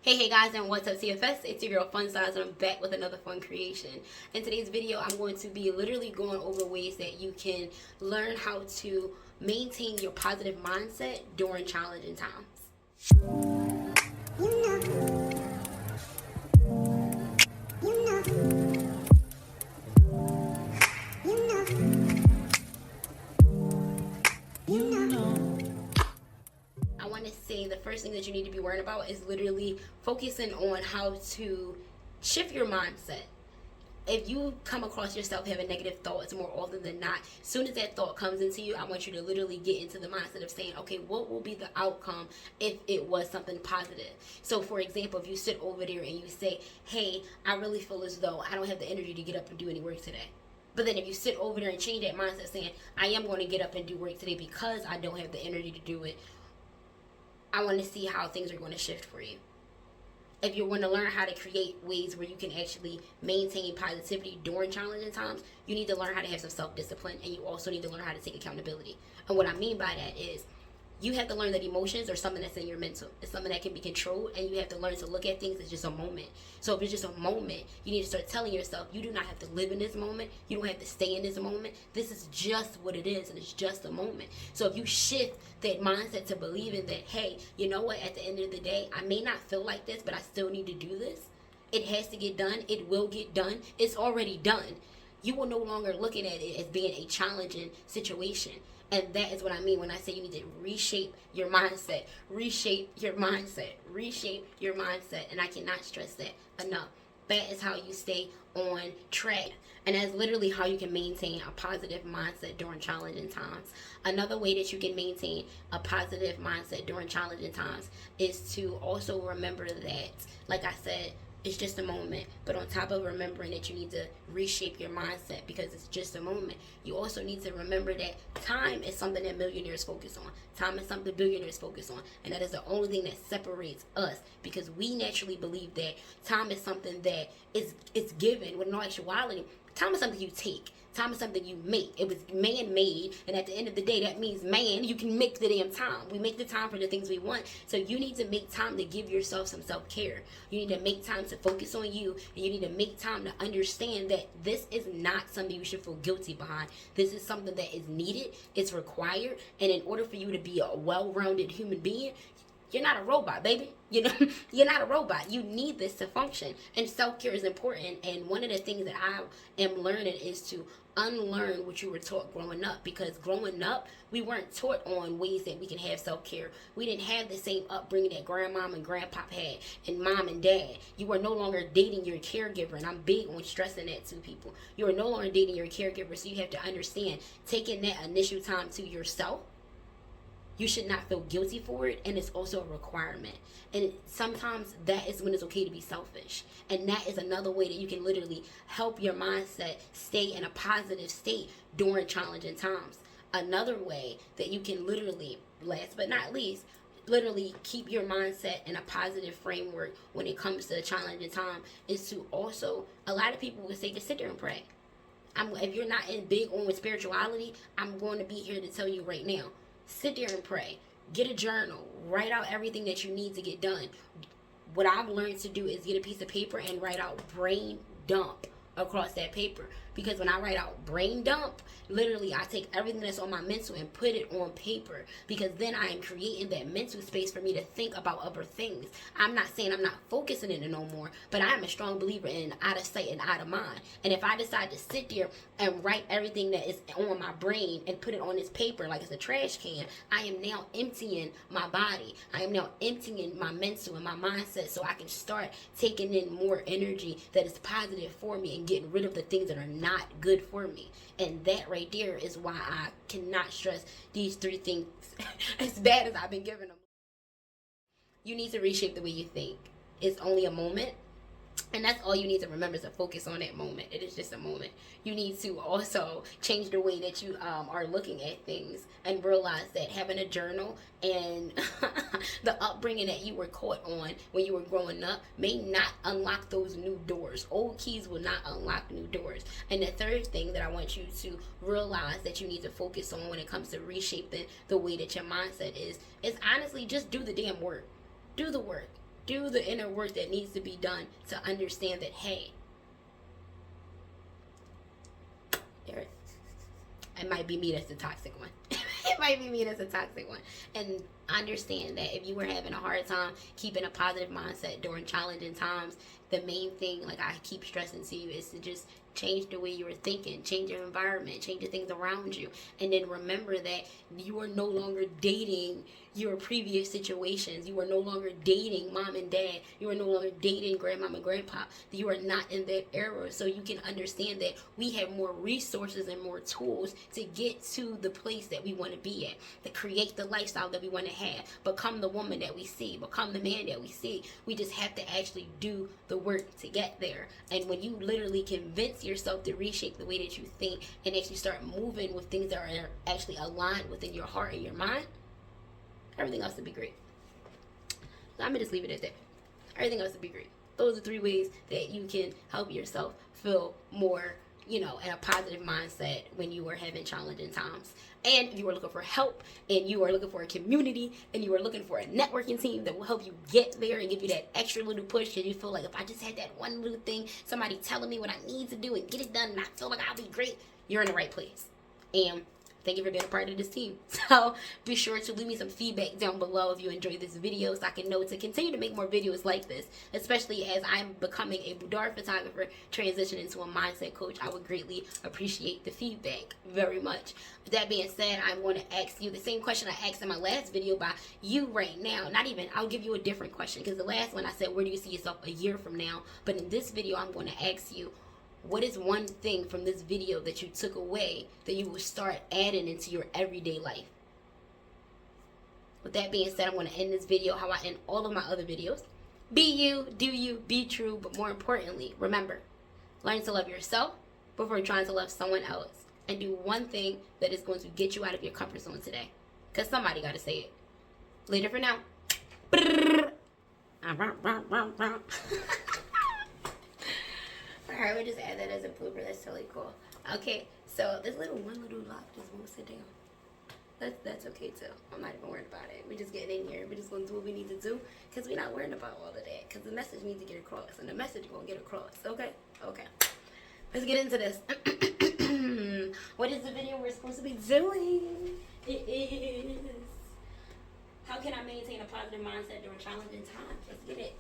Hey guys, and what's up CFS? It's your girl Fun Size, and I'm back with another fun creation. In today's video, I'm going to be literally going over ways that you can learn how to maintain your positive mindset during challenging times. I want to say the first thing that you need to be worrying about is literally focusing on how to shift your mindset. If you come across yourself having negative thoughts more often than not, as soon as that thought comes into you, I want you to literally get into the mindset of saying, okay, what will be the outcome if it was something positive? So for example, if you sit over there and you say, hey, I really feel as though I don't have the energy to get up and do any work today. But then if you sit over there and change that mindset saying, I am going to get up and do work today because I don't have the energy to do it, I want to see how things are going to shift for you. If you want to learn how to create ways where you can actually maintain positivity during challenging times, you need to learn how to have some self-discipline, and you also need to learn how to take accountability. And what I mean by that is you have to learn that emotions are something that's in your mental. It's something that can be controlled, and you have to learn to look at things as just a moment. So if it's just a moment, you need to start telling yourself you do not have to live in this moment. You don't have to stay in this moment. This is just what it is, and it's just a moment. So if you shift that mindset to believing that, hey, you know what, at the end of the day, I may not feel like this, but I still need to do this. It has to get done. It will get done. It's already done. You will no longer looking at it as being a challenging situation. And that is what I mean when I say you need to reshape your mindset. Reshape your mindset. Reshape your mindset. And I cannot stress that enough. That is how you stay on track. And that's literally how you can maintain a positive mindset during challenging times. Another way that you can maintain a positive mindset during challenging times is to also remember that, like I said, it's just a moment. But on top of remembering that you need to reshape your mindset because it's just a moment, you also need to remember that time is something that millionaires focus on. Time is something billionaires focus on. And that is the only thing that separates us, because we naturally believe that time is something that it's given, when in actuality, time is something you take. Time is something you make. It was man-made, and at the end of the day, that means man, you can make the damn time. We make the time for the things we want. So you need to make time to give yourself some self-care. You need to make time to focus on you, and you need to make time to understand that this is not something you should feel guilty behind. This is something that is needed, it's required, and in order for you to be a well-rounded human being, you're not a robot, baby. You know, you're not a robot. You need this to function. And self-care is important. And one of the things that I am learning is to unlearn what you were taught growing up. Because growing up, we weren't taught on ways that we can have self-care. We didn't have the same upbringing that grandmom and grandpop had, and mom and dad. You are no longer dating your caregiver. And I'm big on stressing that to people. You are no longer dating your caregiver. So you have to understand, taking that initial time to yourself, you should not feel guilty for it, and it's also a requirement. And sometimes that is when it's okay to be selfish. And that is another way that you can literally help your mindset stay in a positive state during challenging times. Another way that you can literally, last but not least, literally keep your mindset in a positive framework when it comes to a challenging time is to also, a lot of people would say, just sit there and pray. If you're not in big on with spirituality, I'm going to be here to tell you right now, sit there and pray. Get a journal. Write out everything that you need to get done. What I've learned to do is get a piece of paper and write out brain dump across that paper. Because when I write out brain dump, literally I take everything that's on my mental and put it on paper. Because then I am creating that mental space for me to think about other things. I'm not saying I'm not focusing in it no more, but I am a strong believer in out of sight and out of mind. And if I decide to sit there and write everything that is on my brain and put it on this paper like it's a trash can, I am now emptying my body. I am now emptying my mental and my mindset, so I can start taking in more energy that is positive for me and getting rid of the things that are not good for me. And that right there is why I cannot stress these three things as bad as I've been giving them. You need to reshape the way you think. It's only a moment. And that's all you need to remember, is to focus on that moment. It is just a moment. You need to also change the way that you are looking at things, and realize that having a journal and the upbringing that you were caught on when you were growing up may not unlock those new doors. Old keys will not unlock new doors. And the third thing that I want you to realize that you need to focus on when it comes to reshaping the way that your mindset is honestly just do the damn work. Do the work. Do the inner work that needs to be done to understand that, hey, it might be me that's the toxic one. It might be me that's a toxic one. And understand that if you were having a hard time keeping a positive mindset during challenging times, the main thing, like I keep stressing to you, is to just change the way you were thinking, change your environment, change the things around you. And then remember that you are no longer dating your previous situations. You are no longer dating mom and dad. You are no longer dating grandmama and grandpa. You are not in that era. So you can understand that we have more resources and more tools to get to the place that we want to be at, to create the lifestyle that we want to have, become the woman that we see, become the man that we see. We just have to actually do the work to get there. And when you literally convince yourself to reshape the way that you think and actually start moving with things that are actually aligned within your heart and your mind, everything else will be great. So I'm gonna just leave it at that. Everything else will be great. Those are 3 ways that you can help yourself feel more, in a positive mindset when you are having challenging times. And if you are looking for help, and you are looking for a community, and you are looking for a networking team that will help you get there and give you that extra little push, because you feel like, if I just had that one little thing, somebody telling me what I need to do and get it done, and I feel like I'll be great, you're in the right place. And thank you for being a part of this team. So be sure to leave me some feedback down below if you enjoyed this video, so I can know to continue to make more videos like this, especially as I'm becoming a boudoir photographer, transitioning into a mindset coach. I would greatly appreciate the feedback very much. With that being said, I'm going to ask you the same question I asked in my last video by you right now. I'll give you a different question, because the last one I said, where do you see yourself a year from now? But in this video, I'm going to ask you, what is one thing from this video that you took away that you will start adding into your everyday life? With that being said, I'm going to end this video how I end all of my other videos. Be you, do you, be true, but more importantly, remember, learn to love yourself before trying to love someone else. And do one thing that is going to get you out of your comfort zone today. Because somebody got to say it. Later for now. Alright, we'll just add that as a blooper. That's totally cool. Okay, so this one little lock just won't sit down. That's okay too. I'm not even worried about it. We're just getting in here. We're just going to do what we need to do, because we're not worried about all of that. Because the message needs to get across, and the message going to get across. Okay? Okay. Let's get into this. What is the video we're supposed to be doing? It is, how can I maintain a positive mindset during challenging times? Let's get it.